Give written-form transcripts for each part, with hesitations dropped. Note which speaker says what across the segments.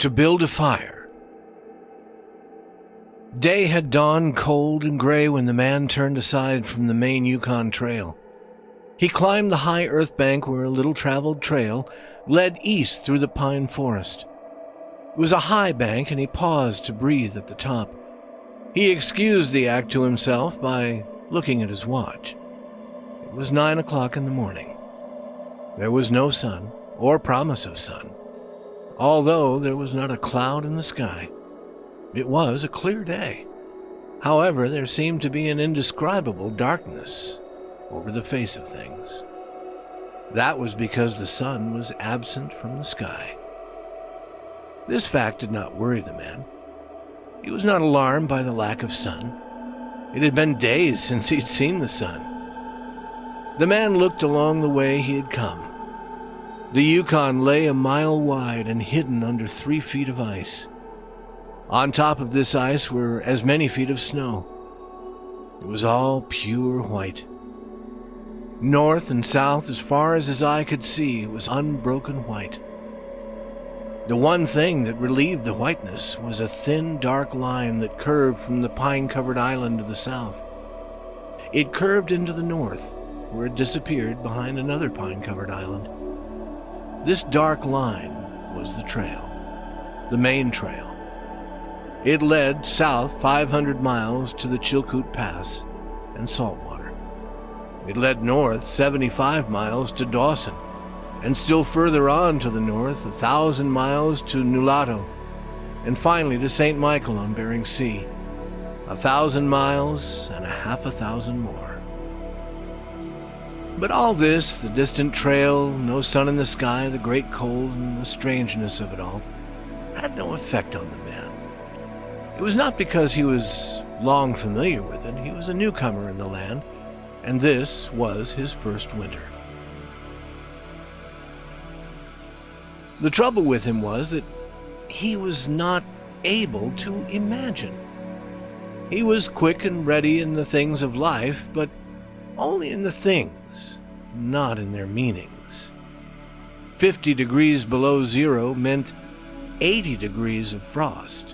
Speaker 1: to build a fire. Day had dawned cold and gray when the man turned aside from the main Yukon Trail. He climbed the high earth bank where a little-traveled trail led east through the pine forest. It was a high bank, and he paused to breathe at the top. He excused the act to himself by looking at his watch. It was 9 o'clock in the morning. There was no sun, or promise of sun, although there was not a cloud in the sky. It was a clear day. However, there seemed to be an indescribable darkness over the face of things. That was because the sun was absent from the sky. This fact did not worry the man. He was not alarmed by the lack of sun. It had been days since he'd seen the sun. The man looked along the way he had come. The Yukon lay a mile wide and hidden under 3 feet of ice. On top of this ice were as many feet of snow. It was all pure white. North and south, as far as his eye could see, it was unbroken white. The one thing that relieved the whiteness was a thin, dark line that curved from the pine-covered island to the south. It curved into the north, where it disappeared behind another pine-covered island. This dark line was the trail, the main trail. It led south 500 miles to the Chilkoot Pass and Saltwater. It led north 75 miles to Dawson, and still further on to the north 1,000 miles to Nulato, and finally to St. Michael on Bering Sea. 1,000 miles and a half 1,000 more. But all this, the distant trail, no sun in the sky, the great cold, and the strangeness of it all, had no effect on the man. It was not because he was long familiar with it. He was a newcomer in the land, and this was his first winter. The trouble with him was that he was not able to imagine. He was quick and ready in the things of life, but only in the things, not in their meanings. 50 degrees below zero meant 80 degrees of frost.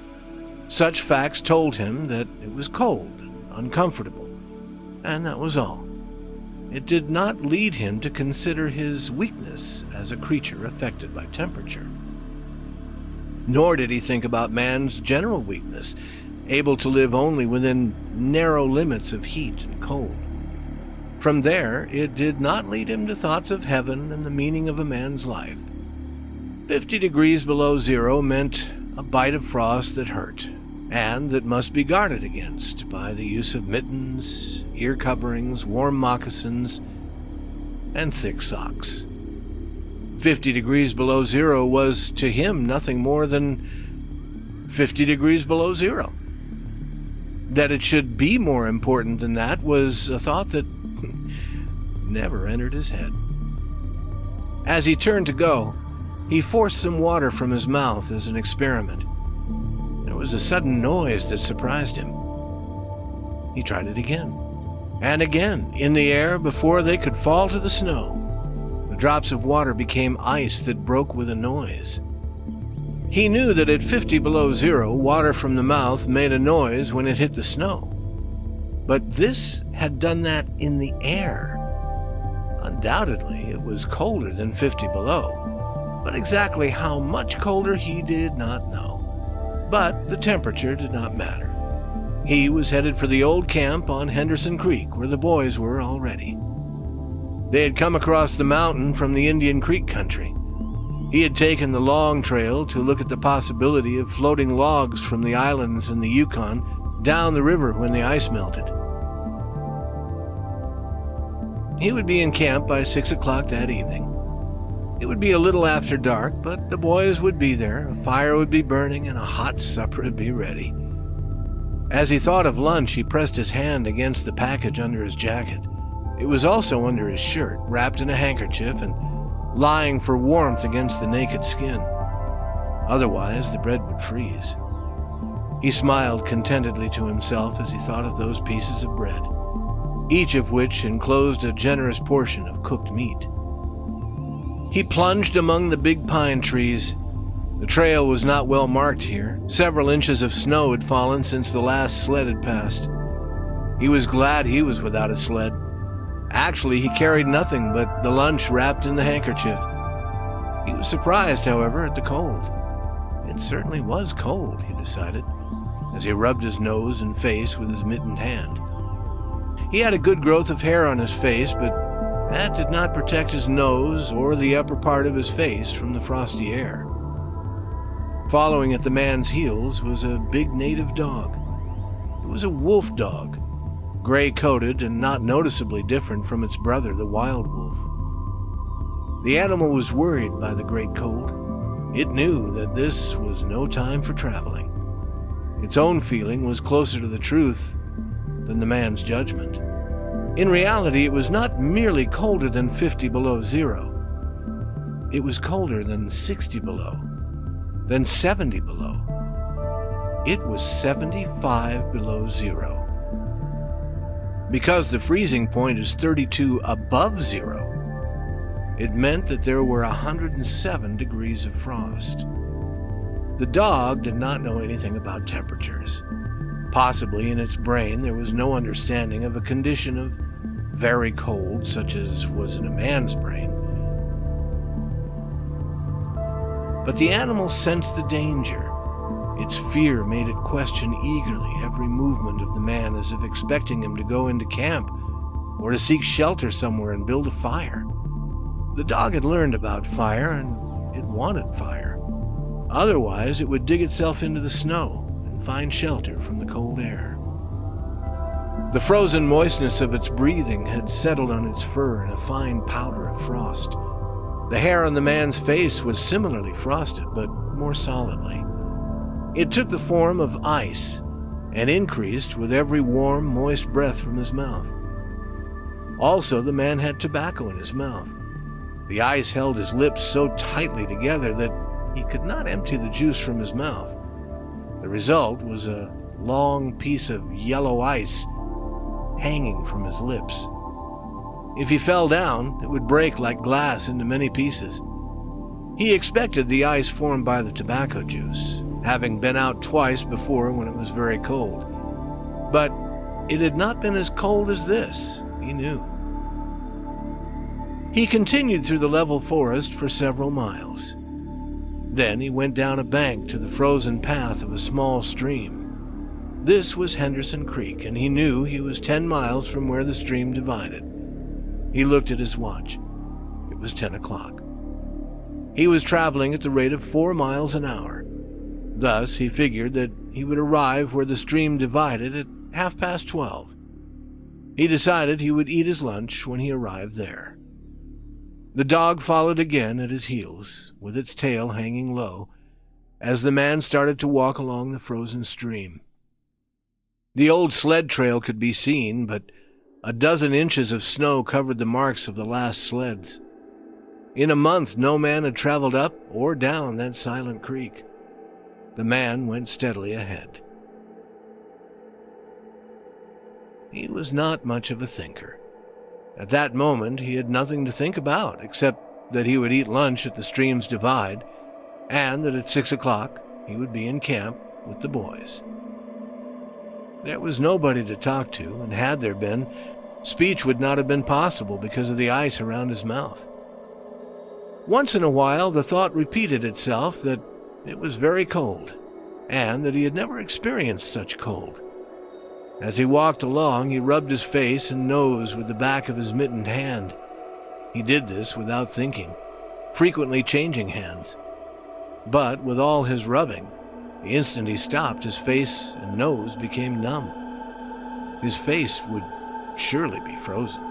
Speaker 1: Such facts told him that it was cold and uncomfortable, and that was all. It did not lead him to consider his weakness as a creature affected by temperature. Nor did he think about man's general weakness, able to live only within narrow limits of heat and cold. From there, it did not lead him to thoughts of heaven and the meaning of a man's life. 50 degrees below zero meant a bite of frost that hurt, and that must be guarded against by the use of mittens, ear coverings, warm moccasins, and thick socks. 50 degrees below zero was to him nothing more than 50 degrees below zero. That it should be more important than that was a thought that never entered his head. As he turned to go, he forced some water from his mouth as an experiment. There was a sudden noise that surprised him. He tried it again, and again, in the air before they could fall to the snow. The drops of water became ice that broke with a noise. He knew that at 50 below zero, water from the mouth made a noise when it hit the snow. But this had done that in the air. Undoubtedly, it was colder than 50 below, but exactly how much colder he did not know. But the temperature did not matter. He was headed for the old camp on Henderson Creek, where the boys were already. They had come across the mountain from the Indian Creek country. He had taken the long trail to look at the possibility of floating logs from the islands in the Yukon down the river when the ice melted. He would be in camp by 6 o'clock that evening. It would be a little after dark, but the boys would be there, a fire would be burning, and a hot supper would be ready. As he thought of lunch, he pressed his hand against the package under his jacket. It was also under his shirt, wrapped in a handkerchief and lying for warmth against the naked skin. Otherwise, the bread would freeze. He smiled contentedly to himself as he thought of those pieces of bread, each of which enclosed a generous portion of cooked meat. He plunged among the big pine trees. The trail was not well marked here. Several inches of snow had fallen since the last sled had passed. He was glad he was without a sled. Actually, he carried nothing but the lunch wrapped in the handkerchief. He was surprised, however, at the cold. It certainly was cold, he decided, as he rubbed his nose and face with his mittened hand. He had a good growth of hair on his face, but that did not protect his nose or the upper part of his face from the frosty air. Following at the man's heels was a big native dog. It was a wolf dog, gray-coated and not noticeably different from its brother, the wild wolf. The animal was worried by the great cold. It knew that this was no time for traveling. Its own feeling was closer to the truth than the man's judgment. In reality, it was not merely colder than 50 below zero. It was colder than 60 below, then 70 below. It was 75 below zero. Because the freezing point is 32 above zero, it meant that there were 107 degrees of frost. The dog did not know anything about temperatures. Possibly in its brain there was no understanding of a condition of very cold such as was in a man's brain. But the animal sensed the danger. Its fear made it question eagerly every movement of the man, as if expecting him to go into camp or to seek shelter somewhere and build a fire. The dog had learned about fire, and it wanted fire. Otherwise, it would dig itself into the snow and find shelter from the cold air. The frozen moistness of its breathing had settled on its fur in a fine powder of frost. The hair on the man's face was similarly frosted, but more solidly. It took the form of ice and increased with every warm, moist breath from his mouth. Also, the man had tobacco in his mouth. The ice held his lips so tightly together that he could not empty the juice from his mouth. The result was a long piece of yellow ice hanging from his lips. If he fell down, it would break like glass into many pieces. He expected the ice formed by the tobacco juice, having been out twice before when it was very cold. But it had not been as cold as this, he knew. He continued through the level forest for several miles. Then he went down a bank to the frozen path of a small stream. This was Henderson Creek, and he knew he was 10 miles from where the stream divided. He looked at his watch. It was 10 o'clock. He was traveling at the rate of 4 miles an hour. Thus, he figured that he would arrive where the stream divided at 12:30. He decided he would eat his lunch when he arrived there. The dog followed again at his heels, with its tail hanging low, as the man started to walk along the frozen stream. The old sled trail could be seen, but a dozen inches of snow covered the marks of the last sleds. In a month, no man had traveled up or down that silent creek. The man went steadily ahead. He was not much of a thinker. At that moment, he had nothing to think about, except that he would eat lunch at the stream's divide, and that at 6 o'clock he would be in camp with the boys. There was nobody to talk to, and had there been, speech would not have been possible because of the ice around his mouth. Once in a while, the thought repeated itself that it was very cold, and that he had never experienced such cold. As he walked along, he rubbed his face and nose with the back of his mittened hand. He did this without thinking, frequently changing hands. But with all his rubbing, the instant he stopped, his face and nose became numb. His face would surely be frozen.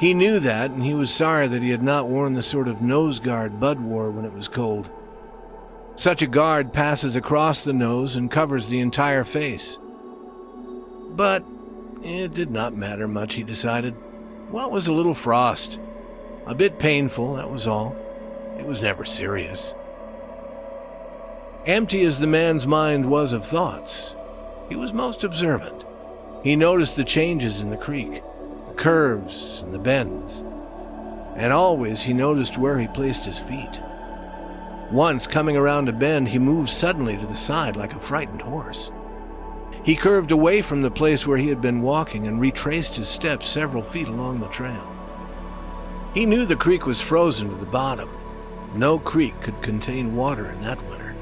Speaker 1: He knew that, and he was sorry that he had not worn the sort of nose guard Bud wore when it was cold. Such a guard passes across the nose and covers the entire face. But it did not matter much, he decided. What was a little frost? A bit painful, that was all. It was never serious. Empty as the man's mind was of thoughts, he was most observant. He noticed the changes in the creek, the curves and the bends, and always he noticed where he placed his feet. Once, coming around a bend, he moved suddenly to the side like a frightened horse. He curved away from the place where he had been walking and retraced his steps several feet along the trail. He knew the creek was frozen to the bottom. No creek could contain water in that winter.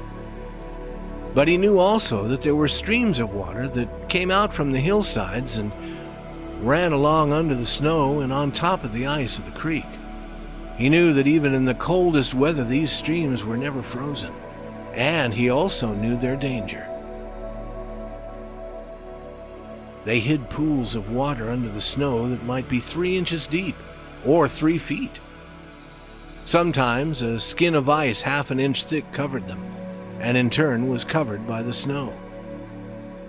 Speaker 1: But he knew also that there were streams of water that came out from the hillsides and ran along under the snow and on top of the ice of the creek. He knew that even in the coldest weather these streams were never frozen, and he also knew their danger. They hid pools of water under the snow that might be 3 inches deep, or 3 feet. Sometimes a skin of ice half an inch thick covered them, and in turn was covered by the snow.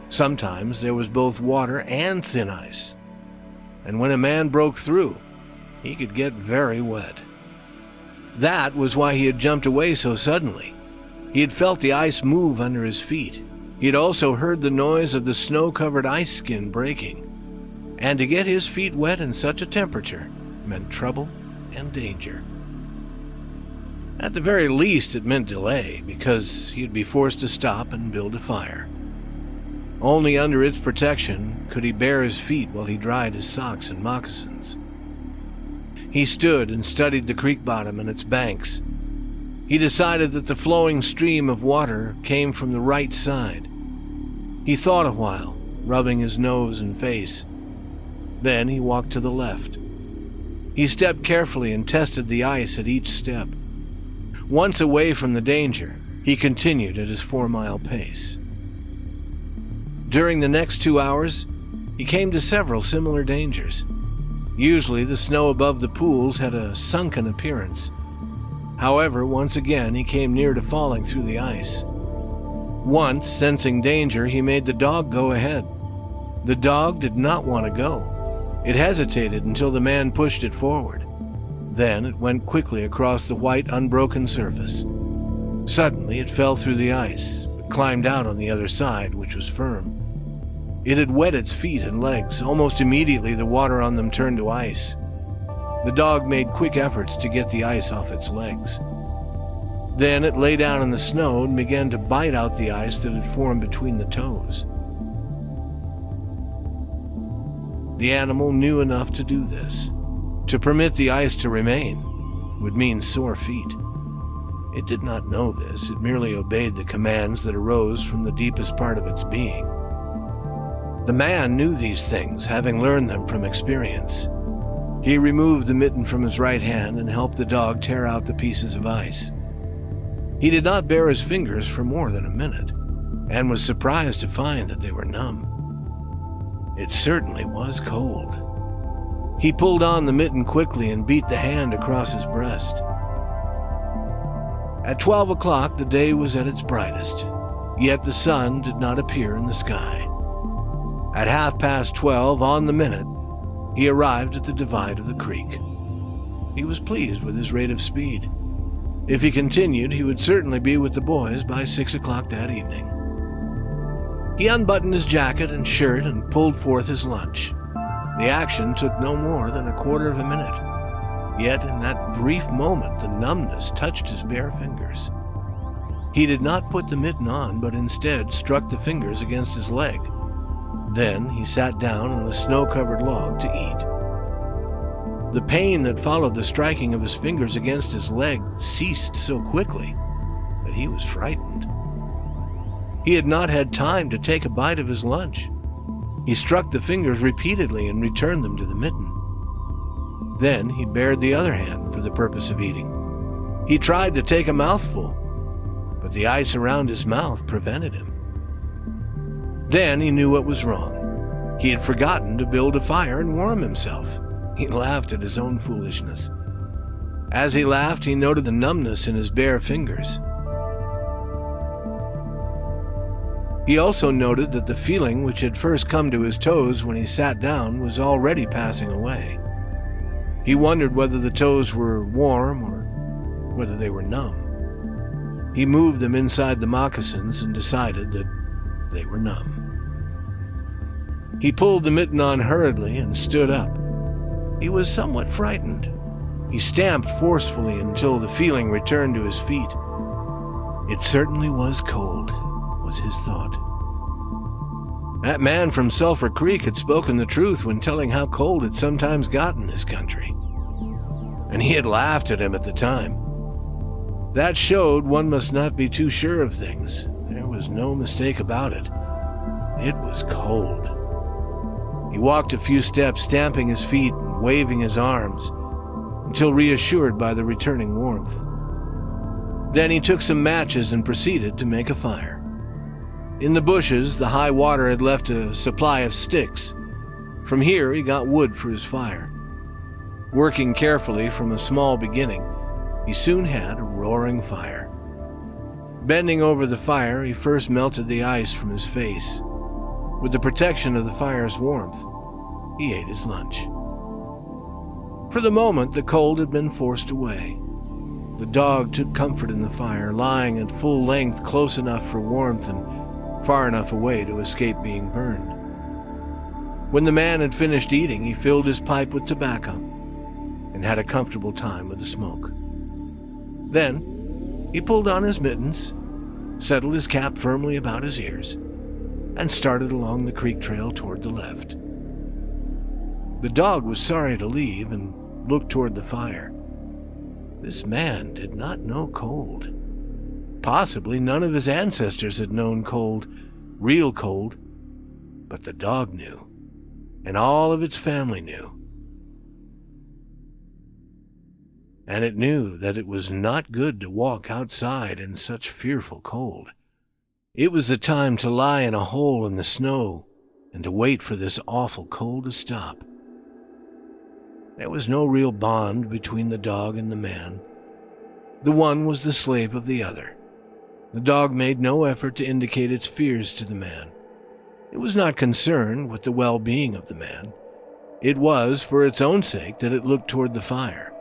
Speaker 1: Sometimes there was both water and thin ice, and when a man broke through, he could get very wet. That was why he had jumped away so suddenly. He had felt the ice move under his feet. He had also heard the noise of the snow-covered ice skin breaking. And to get his feet wet in such a temperature meant trouble and danger. At the very least, it meant delay, because he'd be forced to stop and build a fire. Only under its protection could he bare his feet while he dried his socks and moccasins. He stood and studied the creek bottom and its banks. He decided that the flowing stream of water came from the right side. He thought a while, rubbing his nose and face. Then he walked to the left. He stepped carefully and tested the ice at each step. Once away from the danger, he continued at his 4-mile pace. During the next 2 hours, he came to several similar dangers. Usually the snow above the pools had a sunken appearance. However, once again he came near to falling through the ice. Once, sensing danger, he made the dog go ahead. The dog did not want to go. It hesitated until the man pushed it forward. Then it went quickly across the white, unbroken surface. Suddenly it fell through the ice, but climbed out on the other side, which was firm. It had wet its feet and legs. Almost immediately the water on them turned to ice. The dog made quick efforts to get the ice off its legs. Then it lay down in the snow and began to bite out the ice that had formed between the toes. The animal knew enough to do this. To permit the ice to remain would mean sore feet. It did not know this. It merely obeyed the commands that arose from the deepest part of its being. The man knew these things, having learned them from experience. He removed the mitten from his right hand and helped the dog tear out the pieces of ice. He did not bare his fingers for more than a minute, and was surprised to find that they were numb. It certainly was cold. He pulled on the mitten quickly and beat the hand across his breast. At 12 o'clock, the day was at its brightest, yet the sun did not appear in the sky. At 12:30, on the minute, he arrived at the divide of the creek. He was pleased with his rate of speed. If he continued, he would certainly be with the boys by 6 o'clock that evening. He unbuttoned his jacket and shirt and pulled forth his lunch. The action took no more than a quarter of a minute. Yet in that brief moment, the numbness touched his bare fingers. He did not put the mitten on, but instead struck the fingers against his leg. Then he sat down on a snow-covered log to eat. The pain that followed the striking of his fingers against his leg ceased so quickly that he was frightened. He had not had time to take a bite of his lunch. He struck the fingers repeatedly and returned them to the mitten. Then he bared the other hand for the purpose of eating. He tried to take a mouthful, but the ice around his mouth prevented him. Then he knew what was wrong. He had forgotten to build a fire and warm himself. He laughed at his own foolishness. As he laughed, he noted the numbness in his bare fingers. He also noted that the feeling which had first come to his toes when he sat down was already passing away. He wondered whether the toes were warm or whether they were numb. He moved them inside the moccasins and decided that they were numb. He pulled the mitten on hurriedly and stood up. He was somewhat frightened. He stamped forcefully until the feeling returned to his feet. It certainly was cold, was his thought. That man from Sulphur Creek had spoken the truth when telling how cold it sometimes got in this country. And he had laughed at him at the time. That showed one must not be too sure of things. There was no mistake about it. It was cold. He walked a few steps, stamping his feet and waving his arms, until reassured by the returning warmth. Then he took some matches and proceeded to make a fire. In the bushes, the high water had left a supply of sticks. From here, he got wood for his fire. Working carefully from a small beginning, he soon had a roaring fire. Bending over the fire, he first melted the ice from his face. With the protection of the fire's warmth, he ate his lunch. For the moment, the cold had been forced away. The dog took comfort in the fire, lying at full length close enough for warmth and far enough away to escape being burned. When the man had finished eating, he filled his pipe with tobacco and had a comfortable time with the smoke. Then he pulled on his mittens, settled his cap firmly about his ears, and started along the creek trail toward the left. The dog was sorry to leave and looked toward the fire. This man did not know cold. Possibly none of his ancestors had known cold, real cold, but the dog knew, and all of its family knew. And it knew that it was not good to walk outside in such fearful cold. It was the time to lie in a hole in the snow and to wait for this awful cold to stop. There was no real bond between the dog and the man. The one was the slave of the other. The dog made no effort to indicate its fears to the man. It was not concerned with the well-being of the man. It was for its own sake that it looked toward the fire.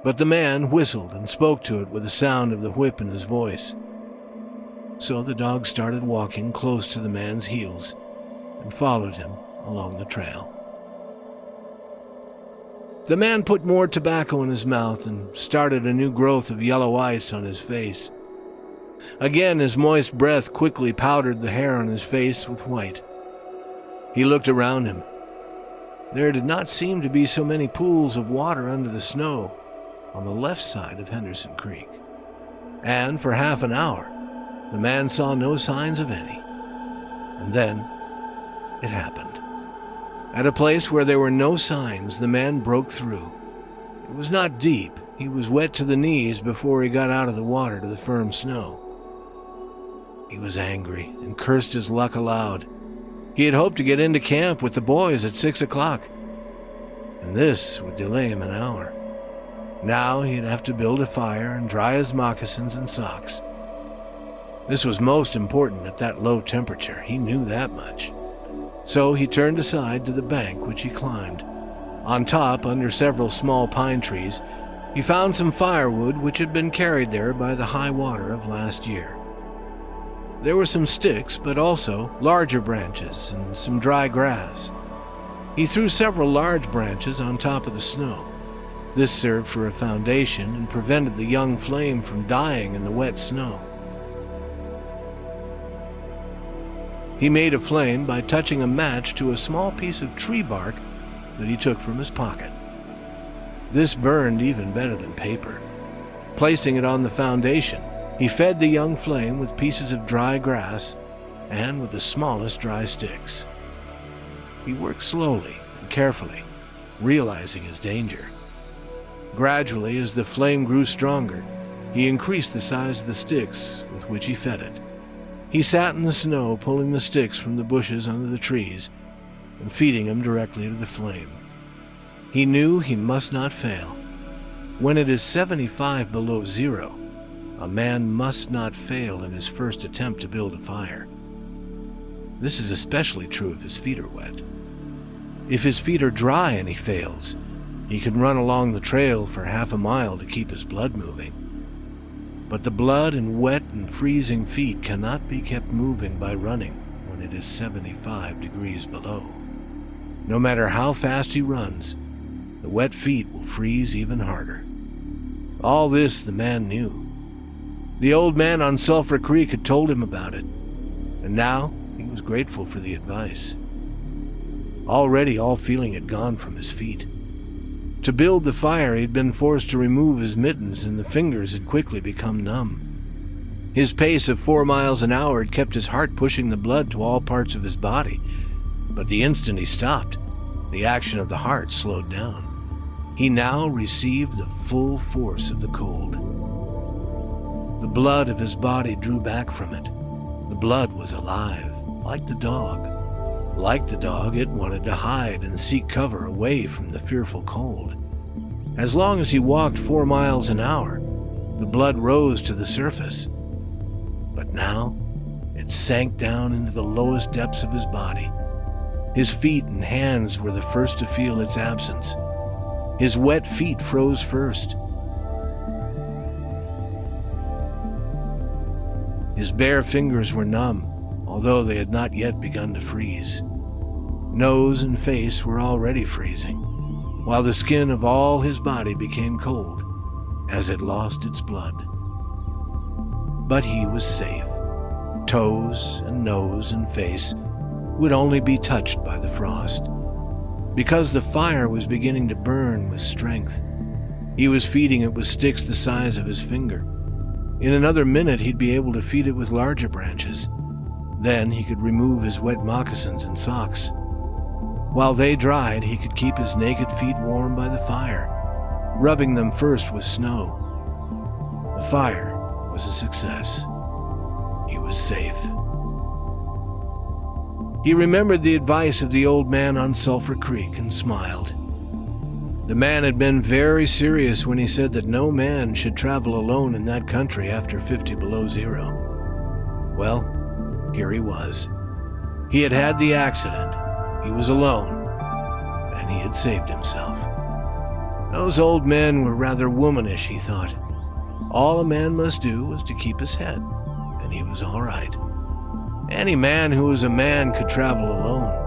Speaker 1: But the man whistled and spoke to it with the sound of the whip in his voice. So the dog started walking close to the man's heels and followed him along the trail. The man put more tobacco in his mouth and started a new growth of yellow ice on his face. Again, his moist breath quickly powdered the hair on his face with white. He looked around him. There did not seem to be so many pools of water under the snow on the left side of Henderson Creek. And for half an hour, the man saw no signs of any. And then it happened. At a place where there were no signs, the man broke through. It was not deep. He was wet to the knees before he got out of the water to the firm snow. He was angry and cursed his luck aloud. He had hoped to get into camp with the boys at 6 o'clock, and this would delay him an hour. Now he'd have to build a fire and dry his moccasins and socks. This was most important at that low temperature. He knew that much. So he turned aside to the bank, which he climbed. On top, under several small pine trees, he found some firewood which had been carried there by the high water of last year. There were some sticks, but also larger branches and some dry grass. He threw several large branches on top of the snow. This served for a foundation and prevented the young flame from dying in the wet snow. He made a flame by touching a match to a small piece of tree bark that he took from his pocket. This burned even better than paper. Placing it on the foundation, he fed the young flame with pieces of dry grass and with the smallest dry sticks. He worked slowly and carefully, realizing his danger. Gradually, as the flame grew stronger, he increased the size of the sticks with which he fed it. He sat in the snow, pulling the sticks from the bushes under the trees and feeding them directly to the flame. He knew he must not fail. When it is 75 below zero, a man must not fail in his first attempt to build a fire. This is especially true if his feet are wet. If his feet are dry and he fails, he can run along the trail for half a mile to keep his blood moving. But the blood in wet and freezing feet cannot be kept moving by running when it is 75 degrees below. No matter how fast he runs, the wet feet will freeze even harder. All this the man knew. The old man on Sulphur Creek had told him about it, and now he was grateful for the advice. Already all feeling had gone from his feet. To build the fire, he'd been forced to remove his mittens, and the fingers had quickly become numb. His pace of 4 miles an hour had kept his heart pushing the blood to all parts of his body, but the instant he stopped, the action of the heart slowed down. He now received the full force of the cold. The blood of his body drew back from it. The blood was alive, like the dog. Like the dog, it wanted to hide and seek cover away from the fearful cold. As long as he walked 4 miles an hour, the blood rose to the surface. But now, it sank down into the lowest depths of his body. His feet and hands were the first to feel its absence. His wet feet froze first. His bare fingers were numb, although they had not yet begun to freeze. Nose and face were already freezing, while the skin of all his body became cold as it lost its blood. But he was safe. Toes and nose and face would only be touched by the frost. Because the fire was beginning to burn with strength, he was feeding it with sticks the size of his finger. In another minute, he'd be able to feed it with larger branches. Then he could remove his wet moccasins and socks. While they dried, he could keep his naked feet warm by the fire, rubbing them first with snow. The fire was a success. He was safe. He remembered the advice of the old man on Sulphur Creek and smiled. The man had been very serious when he said that no man should travel alone in that country after 50 below zero. Well, here he was. He had had the accident, he was alone, and he had saved himself. Those old men were rather womanish, he thought. All a man must do was to keep his head, and he was all right. Any man who was a man could travel alone.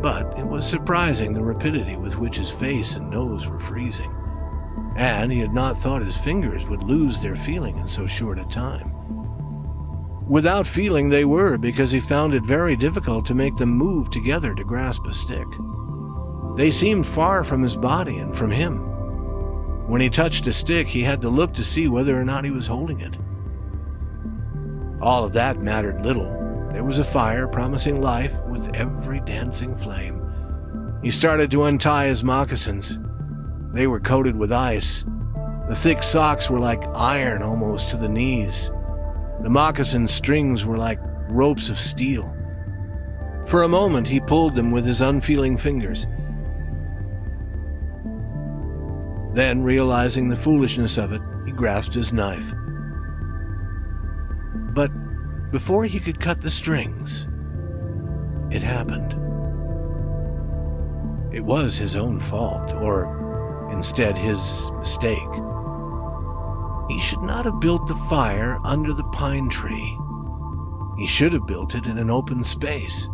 Speaker 1: But it was surprising the rapidity with which his face and nose were freezing, and he had not thought his fingers would lose their feeling in so short a time. Without feeling they were, because he found it very difficult to make them move together to grasp a stick. They seemed far from his body and from him. When he touched a stick, he had to look to see whether or not he was holding it. All of that mattered little. There was a fire promising life with every dancing flame. He started to untie his moccasins. They were coated with ice. The thick socks were like iron almost to the knees. The moccasin strings were like ropes of steel. For a moment he pulled them with his unfeeling fingers. Then, realizing the foolishness of it, he grasped his knife. But before he could cut the strings, it happened. It was his own fault, or instead his mistake. He should not have built the fire under the pine tree. He should have built it in an open space.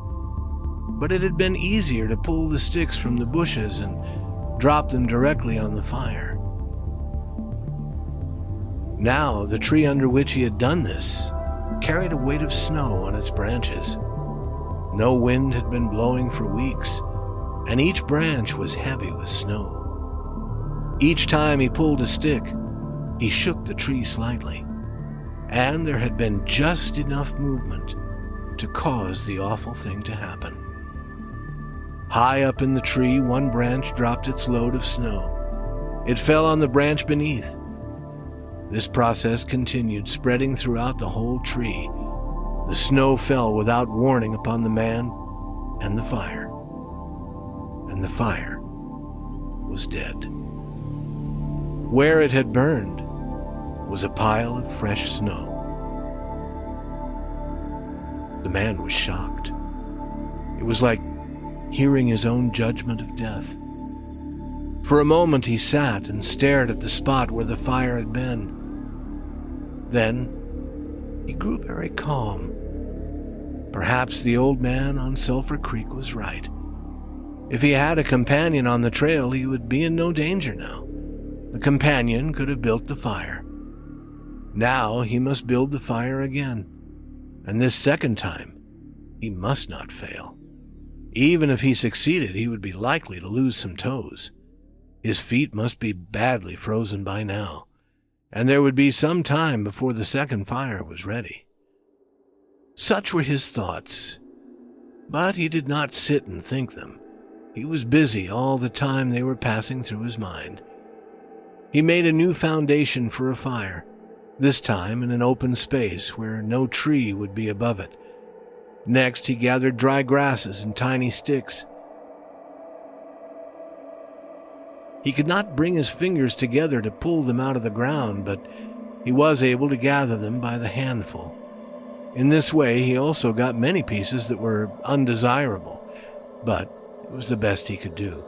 Speaker 1: But it had been easier to pull the sticks from the bushes and drop them directly on the fire. Now, the tree under which he had done this carried a weight of snow on its branches. No wind had been blowing for weeks, and each branch was heavy with snow. Each time he pulled a stick, he shook the tree slightly, and there had been just enough movement to cause the awful thing to happen. High up in the tree, one branch dropped its load of snow. It fell on the branch beneath. This process continued, spreading throughout the whole tree. The snow fell without warning upon the man and the fire. And the fire was dead. Where it had burned was a pile of fresh snow. The man was shocked. It was like hearing his own judgment of death. For a moment he sat and stared at the spot where the fire had been. Then he grew very calm. Perhaps the old man on Sulphur Creek was right. If he had a companion on the trail, he would be in no danger now. The companion could have built the fire. Now he must build the fire again, and this second time he must not fail. Even if he succeeded, he would be likely to lose some toes. His feet must be badly frozen by now, and there would be some time before the second fire was ready. Such were his thoughts, but he did not sit and think them. He was busy all the time they were passing through his mind. He made a new foundation for a fire, this time in an open space where no tree would be above it. Next, he gathered dry grasses and tiny sticks. He could not bring his fingers together to pull them out of the ground, but he was able to gather them by the handful. In this way, he also got many pieces that were undesirable, but it was the best he could do.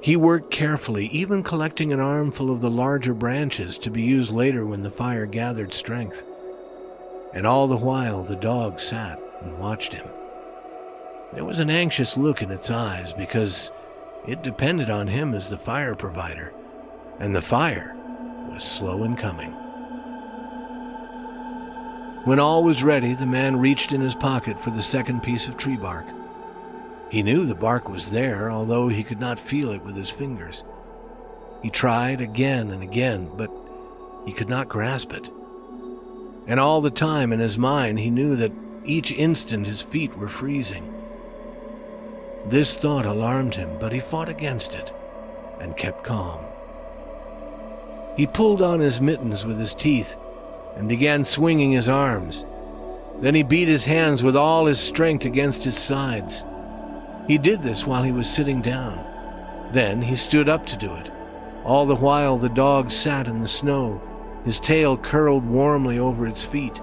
Speaker 1: He worked carefully, even collecting an armful of the larger branches to be used later when the fire gathered strength. And all the while the dog sat and watched him. There was an anxious look in its eyes because it depended on him as the fire provider, and the fire was slow in coming. When all was ready, the man reached in his pocket for the second piece of tree bark. He knew the bark was there, although he could not feel it with his fingers. He tried again and again, but he could not grasp it. And all the time in his mind he knew that each instant his feet were freezing. This thought alarmed him, but he fought against it and kept calm. He pulled on his mittens with his teeth and began swinging his arms. Then he beat his hands with all his strength against his sides. He did this while he was sitting down. Then he stood up to do it. All the while the dog sat in the snow, his tail curled warmly over its feet,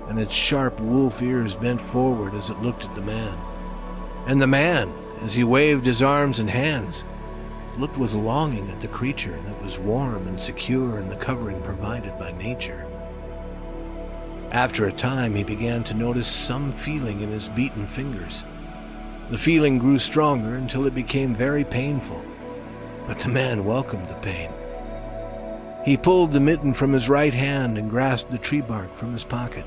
Speaker 1: and its sharp wolf ears bent forward as it looked at the man. And the man, as he waved his arms and hands, looked with longing at the creature that was warm and secure in the covering provided by nature. After a time, he began to notice some feeling in his beaten fingers. The feeling grew stronger until it became very painful, but the man welcomed the pain. He pulled the mitten from his right hand and grasped the tree bark from his pocket.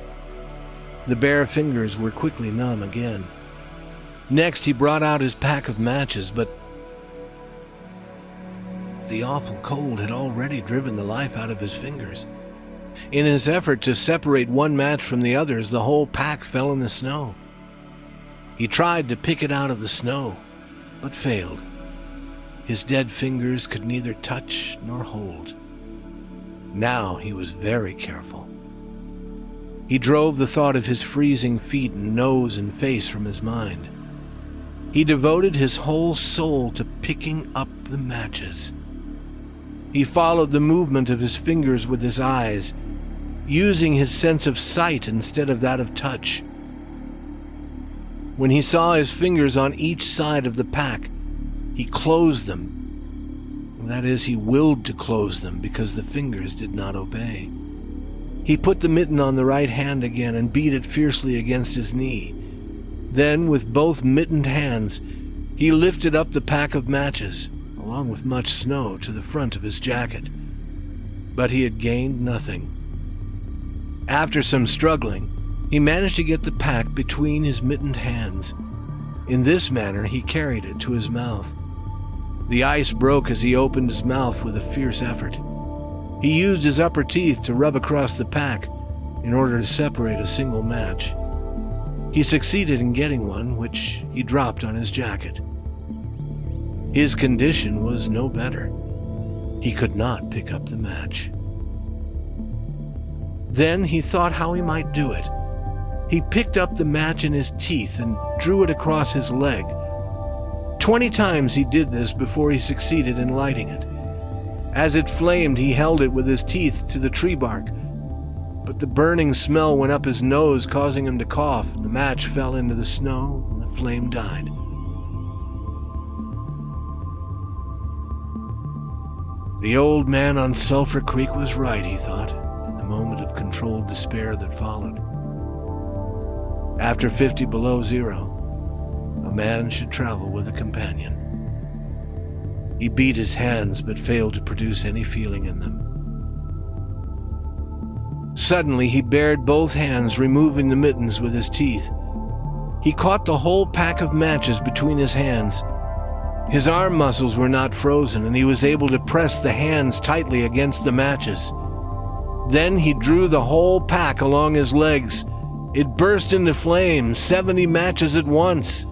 Speaker 1: The bare fingers were quickly numb again. Next, he brought out his pack of matches, but the awful cold had already driven the life out of his fingers. In his effort to separate one match from the others, the whole pack fell in the snow. He tried to pick it out of the snow, but failed. His dead fingers could neither touch nor hold. Now he was very careful. He drove the thought of his freezing feet and nose and face from his mind. He devoted his whole soul to picking up the matches. He followed the movement of his fingers with his eyes, using his sense of sight instead of that of touch. When he saw his fingers on each side of the pack, he closed them. That is, he willed to close them because the fingers did not obey. He put the mitten on the right hand again and beat it fiercely against his knee. Then, with both mittened hands, he lifted up the pack of matches, along with much snow, to the front of his jacket. But he had gained nothing. After some struggling, he managed to get the pack between his mittened hands. In this manner, he carried it to his mouth. The ice broke as he opened his mouth with a fierce effort. He used his upper teeth to rub across the pack in order to separate a single match. He succeeded in getting one, which he dropped on his jacket. His condition was no better. He could not pick up the match. Then he thought how he might do it. He picked up the match in his teeth and drew it across his leg. 20 times he did this before he succeeded in lighting it. As it flamed, he held it with his teeth to the tree bark, but the burning smell went up his nose, causing him to cough, and the match fell into the snow, and the flame died. The old man on Sulphur Creek was right, he thought, in the moment of controlled despair that followed. After 50 below zero, a man should travel with a companion. He beat his hands but failed to produce any feeling in them. Suddenly, he bared both hands, removing the mittens with his teeth. He caught the whole pack of matches between his hands. His arm muscles were not frozen, and he was able to press the hands tightly against the matches. Then he drew the whole pack along his legs. It burst into flames, 70 matches at once.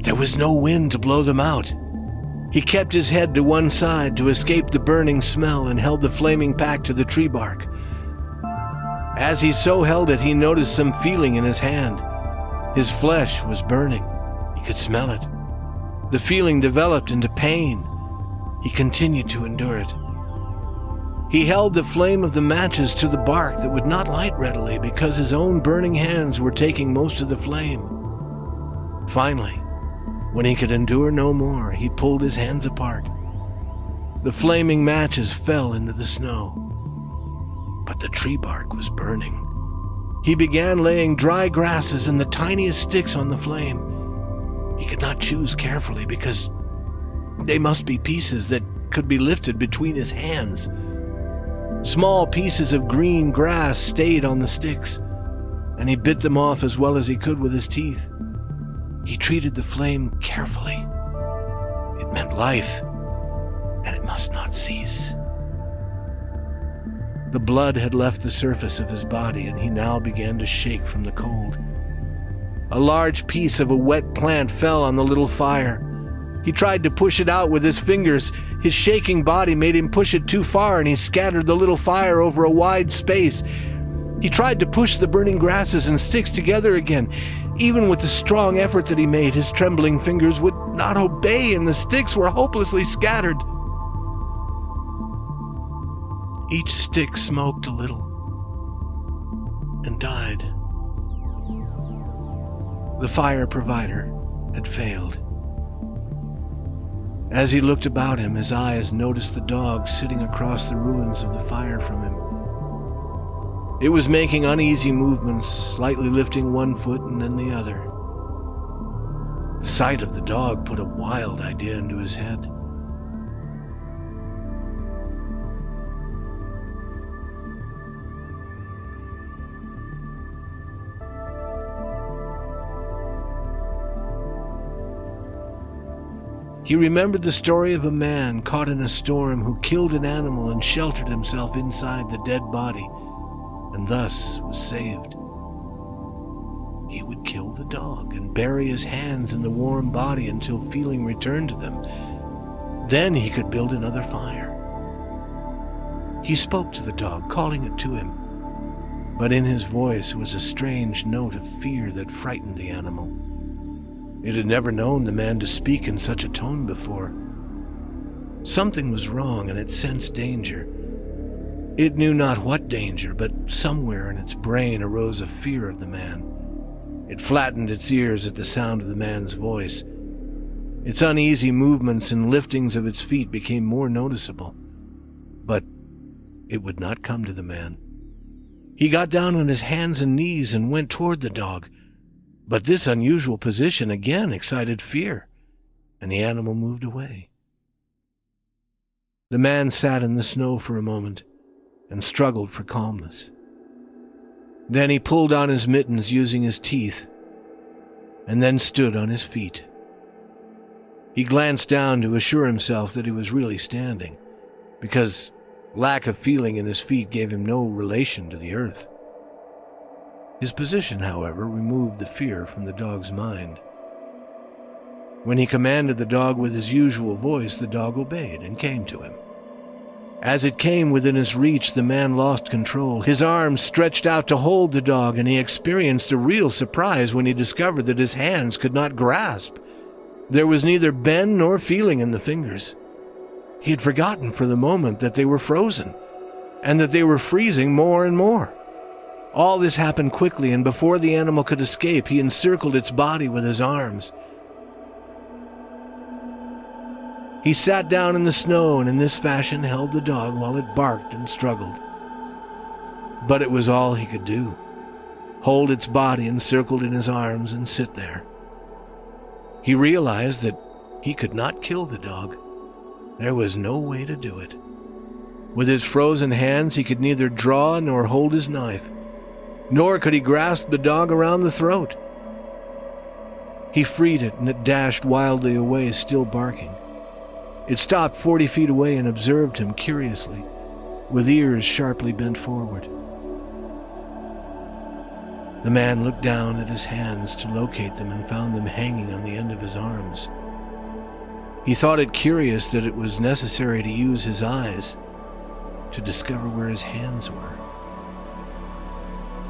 Speaker 1: There was no wind to blow them out. He kept his head to one side to escape the burning smell and held the flaming pack to the tree bark. As he so held it, he noticed some feeling in his hand. His flesh was burning. He could smell it. The feeling developed into pain. He continued to endure it. He held the flame of the matches to the bark that would not light readily because his own burning hands were taking most of the flame. Finally, when he could endure no more, he pulled his hands apart. The flaming matches fell into the snow, but the tree bark was burning. He began laying dry grasses and the tiniest sticks on the flame. He could not choose carefully because they must be pieces that could be lifted between his hands. Small pieces of green grass stayed on the sticks, and he bit them off as well as he could with his teeth. He treated the flame carefully. It meant life, and it must not cease. The blood had left the surface of his body, and he now began to shake from the cold. A large piece of a wet plant fell on the little fire. He tried to push it out with his fingers. His shaking body made him push it too far, and he scattered the little fire over a wide space. He tried to push the burning grasses and sticks together again. Even with the strong effort that he made, his trembling fingers would not obey, and the sticks were hopelessly scattered. Each stick smoked a little and died. The fire provider had failed. As he looked about him, his eyes noticed the dog sitting across the ruins of the fire from him. It was making uneasy movements, slightly lifting one foot and then the other. The sight of the dog put a wild idea into his head. He remembered the story of a man caught in a storm who killed an animal and sheltered himself inside the dead body, and thus was saved. He would kill the dog and bury his hands in the warm body until feeling returned to them. Then he could build another fire. He spoke to the dog, calling it to him, but in his voice was a strange note of fear that frightened the animal. It had never known the man to speak in such a tone before. Something was wrong, and it sensed danger. It knew not what danger, but somewhere in its brain arose a fear of the man. It flattened its ears at the sound of the man's voice. Its uneasy movements and liftings of its feet became more noticeable. But it would not come to the man. He got down on his hands and knees and went toward the dog. But this unusual position again excited fear, and the animal moved away. The man sat in the snow for a moment and struggled for calmness. Then he pulled on his mittens using his teeth, and then stood on his feet. He glanced down to assure himself that he was really standing, because lack of feeling in his feet gave him no relation to the earth. His position, however, removed the fear from the dog's mind. When he commanded the dog with his usual voice, the dog obeyed and came to him. As it came within his reach, the man lost control. His arms stretched out to hold the dog, and he experienced a real surprise when he discovered that his hands could not grasp. There was neither bend nor feeling in the fingers. He had forgotten for the moment that they were frozen, and that they were freezing more and more. All this happened quickly, and before the animal could escape, he encircled its body with his arms. He sat down in the snow and in this fashion held the dog while it barked and struggled. But it was all he could do, hold its body encircled in his arms and sit there. He realized that he could not kill the dog. There was no way to do it. With his frozen hands, he could neither draw nor hold his knife, nor could he grasp the dog around the throat. He freed it, and it dashed wildly away, still barking. It stopped 40 feet away and observed him curiously, with ears sharply bent forward. The man looked down at his hands to locate them and found them hanging on the end of his arms. He thought it curious that it was necessary to use his eyes to discover where his hands were.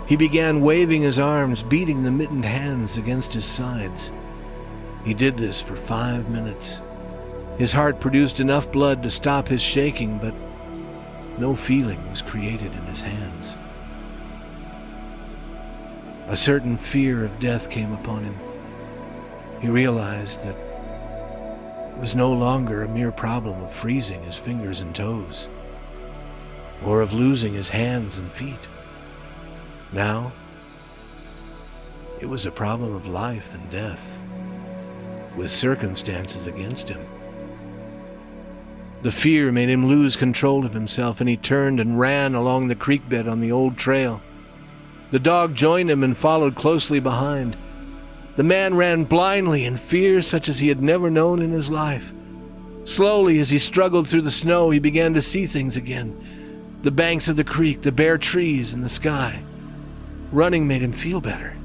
Speaker 1: He began waving his arms, beating the mittened hands against his sides. He did this for 5 minutes. His heart produced enough blood to stop his shaking, but no feeling was created in his hands. A certain fear of death came upon him. He realized that it was no longer a mere problem of freezing his fingers and toes, or of losing his hands and feet. Now, it was a problem of life and death, with circumstances against him. The fear made him lose control of himself, and he turned and ran along the creek bed on the old trail. The dog joined him and followed closely behind. The man ran blindly in fear such as he had never known in his life. Slowly, as he struggled through the snow, he began to see things again. The banks of the creek, the bare trees, and the sky. Running made him feel better.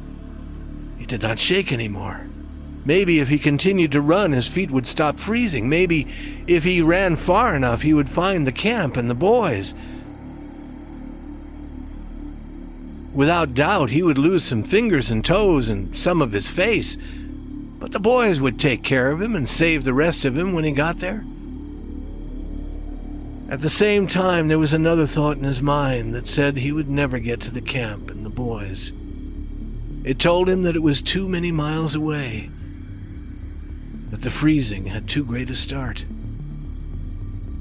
Speaker 1: He did not shake anymore. Maybe if he continued to run, his feet would stop freezing. Maybe if he ran far enough, he would find the camp and the boys. Without doubt, he would lose some fingers and toes and some of his face, but the boys would take care of him and save the rest of him when he got there. At the same time, there was another thought in his mind that said he would never get to the camp and the boys. It told him that it was too many miles away, that the freezing had too great a start,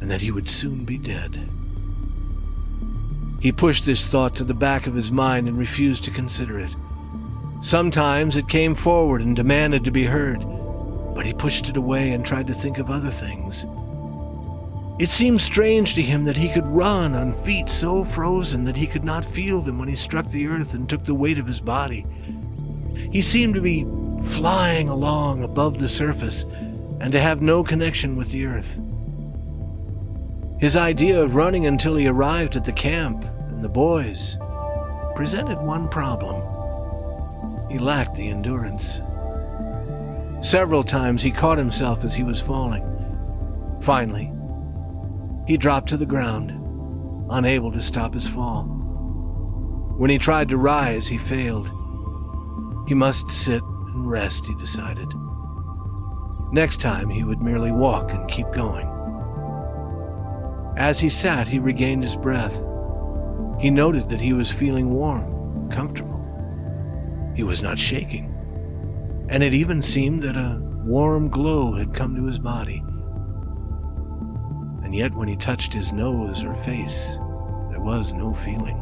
Speaker 1: and that he would soon be dead. He pushed this thought to the back of his mind and refused to consider it. Sometimes it came forward and demanded to be heard, but he pushed it away and tried to think of other things. It seemed strange to him that he could run on feet so frozen that he could not feel them when he struck the earth and took the weight of his body. He seemed to be flying along above the surface and to have no connection with the earth. His idea of running until he arrived at the camp and the boys presented one problem. He lacked the endurance. Several times he caught himself as he was falling. Finally, he dropped to the ground, unable to stop his fall. When he tried to rise, he failed. He must sit and rest, he decided. Next time, he would merely walk and keep going. As he sat, he regained his breath. He noted that he was feeling warm, comfortable. He was not shaking, and it even seemed that a warm glow had come to his body. And yet when he touched his nose or face, there was no feeling.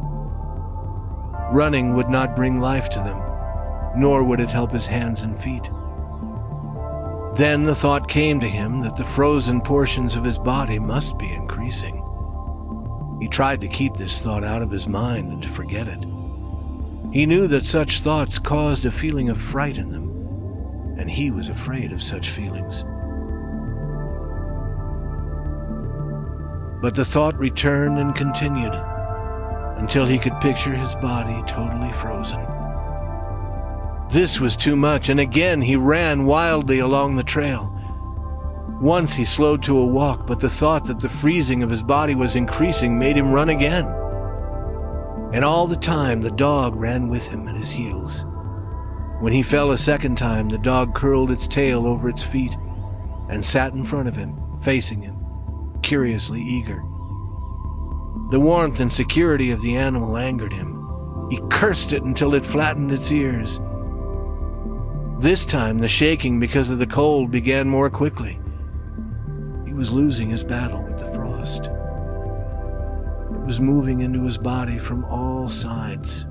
Speaker 1: Running would not bring life to them, nor would it help his hands and feet. Then the thought came to him that the frozen portions of his body must be increasing. He tried to keep this thought out of his mind and to forget it. He knew that such thoughts caused a feeling of fright in them, and he was afraid of such feelings. But the thought returned and continued until he could picture his body totally frozen. This was too much, and again he ran wildly along the trail. Once he slowed to a walk, but the thought that the freezing of his body was increasing made him run again. And all the time the dog ran with him at his heels. When he fell a second time, the dog curled its tail over its feet and sat in front of him, facing him, curiously eager. The warmth and security of the animal angered him. He cursed it until it flattened its ears. This time the shaking because of the cold began more quickly. He was losing his battle with the frost. It was moving into his body from all sides.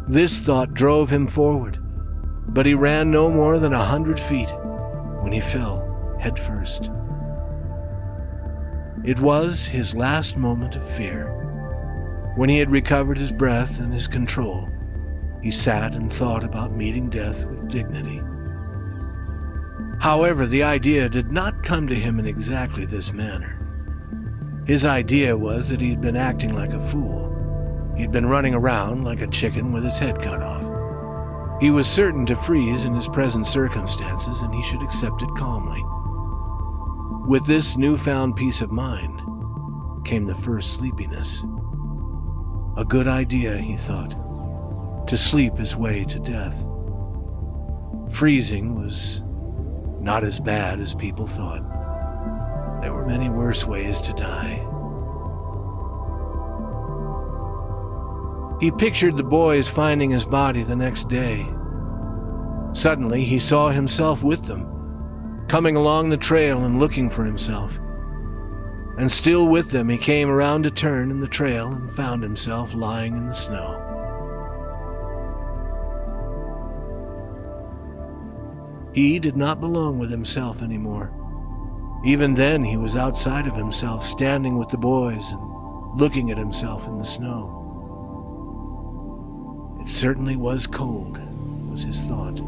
Speaker 1: This thought drove him forward, but he ran no more than 100 feet when he fell headfirst. It was his last moment of fear. When he had recovered his breath and his control, he sat and thought about meeting death with dignity. However, the idea did not come to him in exactly this manner. His idea was that he had been acting like a fool. He had been running around like a chicken with its head cut off. He was certain to freeze in his present circumstances, and he should accept it calmly. With this newfound peace of mind came the first sleepiness. A good idea, he thought, to sleep his way to death. Freezing was not as bad as people thought. There were many worse ways to die. He pictured the boys finding his body the next day. Suddenly, he saw himself with them, coming along the trail and looking for himself. And still with them, he came around a turn in the trail and found himself lying in the snow. He did not belong with himself anymore. Even then, he was outside of himself, standing with the boys and looking at himself in the snow. It certainly was cold, was his thought.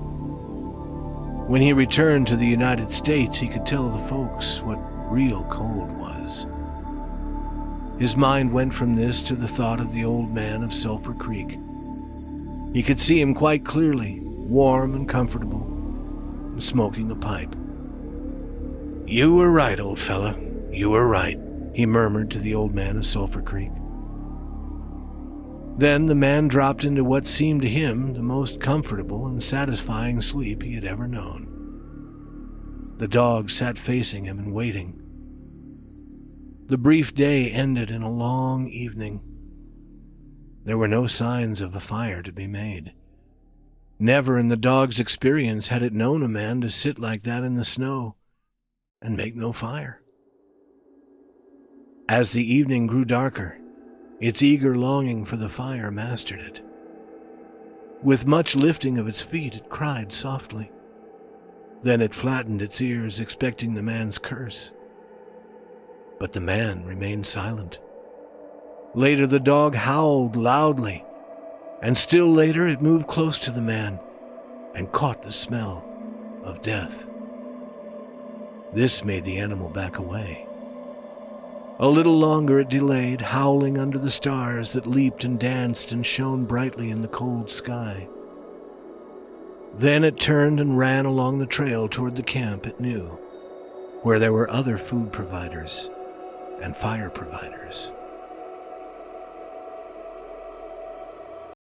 Speaker 1: When he returned to the United States, he could tell the folks what real cold was. His mind went from this to the thought of the old man of Sulphur Creek. He could see him quite clearly, warm and comfortable, and smoking a pipe. "You were right, old fella, you were right," he murmured to the old man of Sulphur Creek. Then the man dropped into what seemed to him the most comfortable and satisfying sleep he had ever known. The dog sat facing him and waiting. The brief day ended in a long evening. There were no signs of a fire to be made. Never in the dog's experience had it known a man to sit like that in the snow and make no fire. As the evening grew darker, its eager longing for the fire mastered it. With much lifting of its feet, it cried softly. Then it flattened its ears, expecting the man's curse. But the man remained silent. Later, the dog howled loudly, and still later it moved close to the man and caught the smell of death. This made the animal back away. A little longer it delayed, howling under the stars that leaped and danced and shone brightly in the cold sky. Then it turned and ran along the trail toward the camp it knew, where there were other food providers and fire providers.